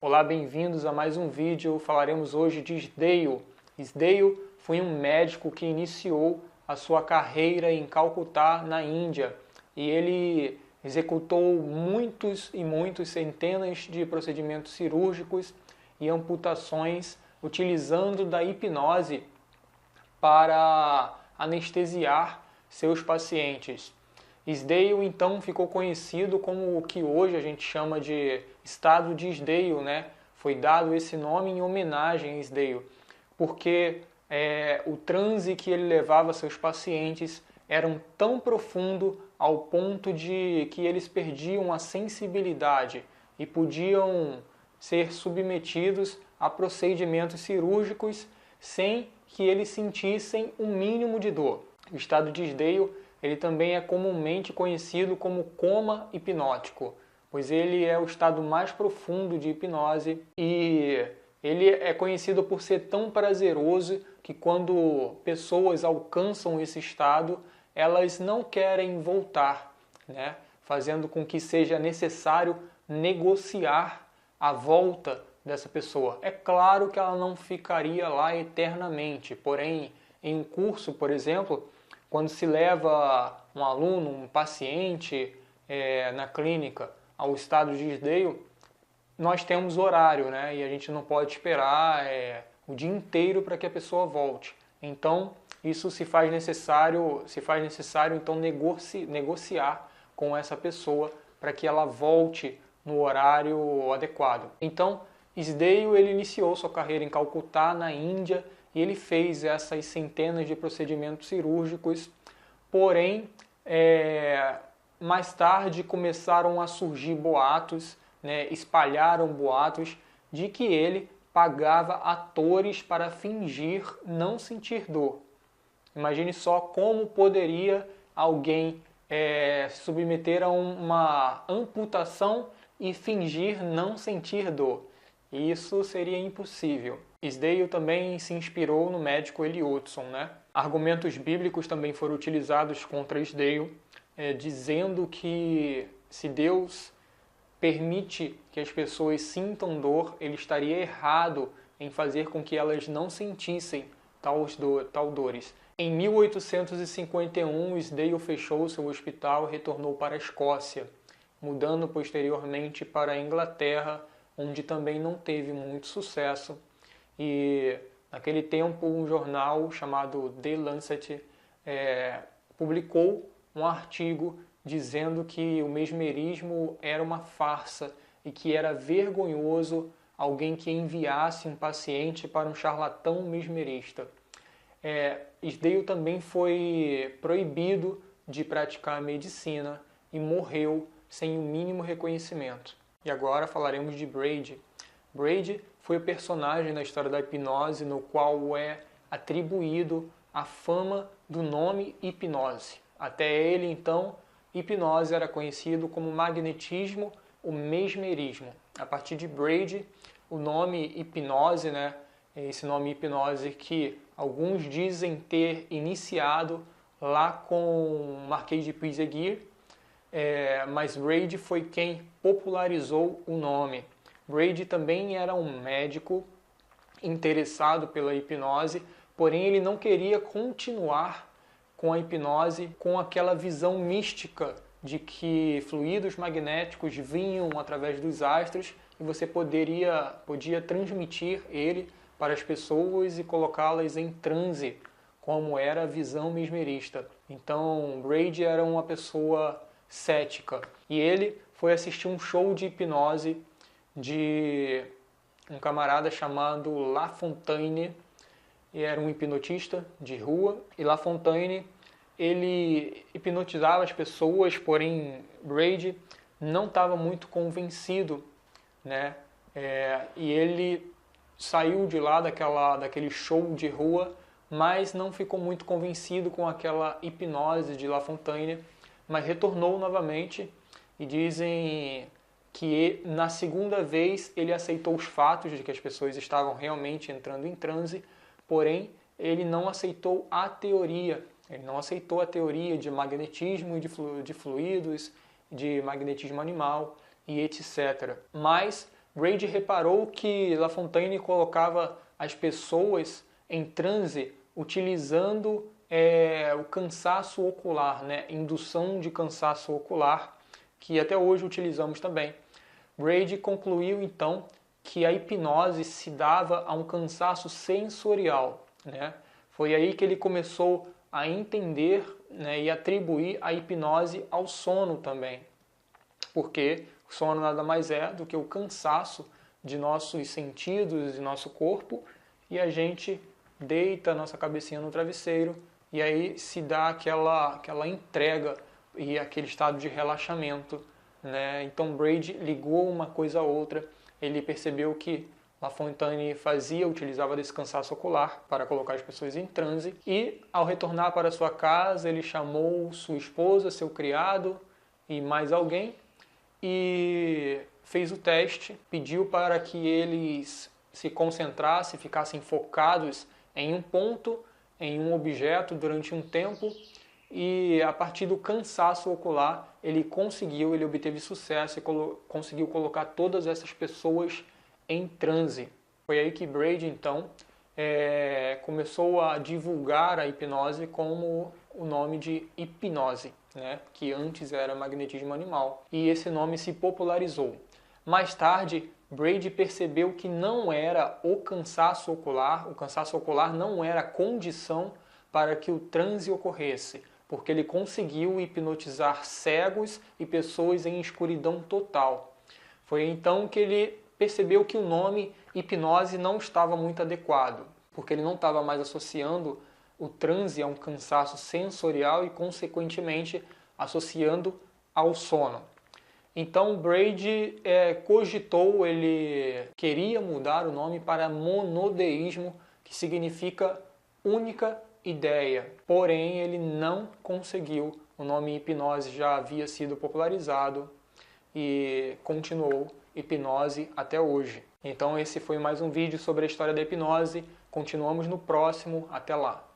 Olá, bem-vindos a mais um vídeo. Falaremos hoje de Isdale. Isdale foi um médico que iniciou a sua carreira em Calcutá, na Índia, e ele executou muitos centenas de procedimentos cirúrgicos e amputações utilizando da hipnose para anestesiar seus pacientes. Isdale então ficou conhecido como o que hoje a gente chama de estado de Isdale, né? Foi dado esse nome em homenagem a Isdale, porque o transe que ele levava a seus pacientes era tão profundo ao ponto de que eles perdiam a sensibilidade e podiam ser submetidos a procedimentos cirúrgicos sem que eles sentissem o mínimo de dor. O estado de Isdale ele também é comumente conhecido como coma hipnótico, pois ele é o estado mais profundo de hipnose e ele é conhecido por ser tão prazeroso que quando pessoas alcançam esse estado, elas não querem voltar, né? Fazendo com que seja necessário negociar a volta dessa pessoa. É claro que ela não ficaria lá eternamente, porém, em um curso, por exemplo, quando se leva um aluno, um paciente na clínica ao estado de Isdale, nós temos horário, né? E a gente não pode esperar o dia inteiro para que a pessoa volte. Então, isso se faz necessário então negociar com essa pessoa para que ela volte no horário adequado. Então, Isdale ele iniciou sua carreira em Calcutá, na Índia, e ele fez essas centenas de procedimentos cirúrgicos, porém, mais tarde começaram a surgir boatos, né, espalharam boatos de que ele pagava atores para fingir não sentir dor. Imagine só como poderia alguém se submeter a uma amputação e fingir não sentir dor. Isso seria impossível. Isdale também se inspirou no médico Eliotson, né? Argumentos bíblicos também foram utilizados contra Isdale, dizendo que se Deus permite que as pessoas sintam dor, ele estaria errado em fazer com que elas não sentissem tal dores. Em 1851, Isdale fechou seu hospital e retornou para a Escócia, mudando posteriormente para a Inglaterra, onde também não teve muito sucesso. E naquele tempo um jornal chamado The Lancet publicou um artigo dizendo que o mesmerismo era uma farsa e que era vergonhoso alguém que enviasse um paciente para um charlatão mesmerista. Isdale também foi proibido de praticar a medicina e morreu sem o mínimo reconhecimento. E agora falaremos de Braid. Braid foi o personagem na história da hipnose no qual é atribuído a fama do nome hipnose. Até ele, então, hipnose era conhecido como magnetismo ou mesmerismo. A partir de Braid, o nome hipnose, né, esse nome hipnose que alguns dizem ter iniciado lá com o Marquês de Puységur, mas Braid foi quem popularizou o nome. Braid também era um médico interessado pela hipnose, porém ele não queria continuar com a hipnose com aquela visão mística de que fluidos magnéticos vinham através dos astros e você podia transmitir ele para as pessoas e colocá-las em transe, como era a visão mesmerista. Então, Braid era uma pessoa cética e ele foi assistir um show de hipnose de um camarada chamado La Fontaine. E era um hipnotista de rua, e La Fontaine ele hipnotizava as pessoas, porém Braid não estava muito convencido, né? E ele saiu de lá daquele show de rua, mas não ficou muito convencido com aquela hipnose de La Fontaine, mas retornou novamente e dizem que na segunda vez ele aceitou os fatos de que as pessoas estavam realmente entrando em transe, porém ele não aceitou a teoria. Ele não aceitou a teoria de magnetismo e de fluidos, de magnetismo animal e etc. Mas Braid reparou que Lafontaine colocava as pessoas em transe utilizando o cansaço ocular, né? Indução de cansaço ocular, que até hoje utilizamos também. Braid concluiu então que a hipnose se dava a um cansaço sensorial, né? Foi aí que ele começou a entender, né, e atribuir a hipnose ao sono também, porque o sono nada mais é do que o cansaço de nossos sentidos e nosso corpo, e a gente deita a nossa cabecinha no travesseiro e aí se dá aquela entrega e aquele estado de relaxamento, né? Então Braid ligou uma coisa a outra, ele percebeu que Lafontaine utilizava desse cansaço ocular para colocar as pessoas em transe, e ao retornar para sua casa ele chamou sua esposa, seu criado e mais alguém e fez o teste, pediu para que eles se concentrassem, ficassem focados em um ponto, em um objeto durante um tempo, e a partir do cansaço ocular ele obteve sucesso e conseguiu colocar todas essas pessoas em transe. Foi aí que Braid então começou a divulgar a hipnose como o nome de hipnose, né? Que antes era magnetismo animal, e esse nome se popularizou. Mais tarde, Braid percebeu que não era o cansaço ocular não era condição para que o transe ocorresse, porque ele conseguiu hipnotizar cegos e pessoas em escuridão total. Foi então que ele percebeu que o nome hipnose não estava muito adequado, porque ele não estava mais associando o transe a um cansaço sensorial e, consequentemente, associando ao sono. Então Braid cogitou, ele queria mudar o nome para monodeísmo, que significa única ideia. Porém, ele não conseguiu. O nome hipnose já havia sido popularizado e continuou hipnose até hoje. Então esse foi mais um vídeo sobre a história da hipnose. Continuamos no próximo. Até lá!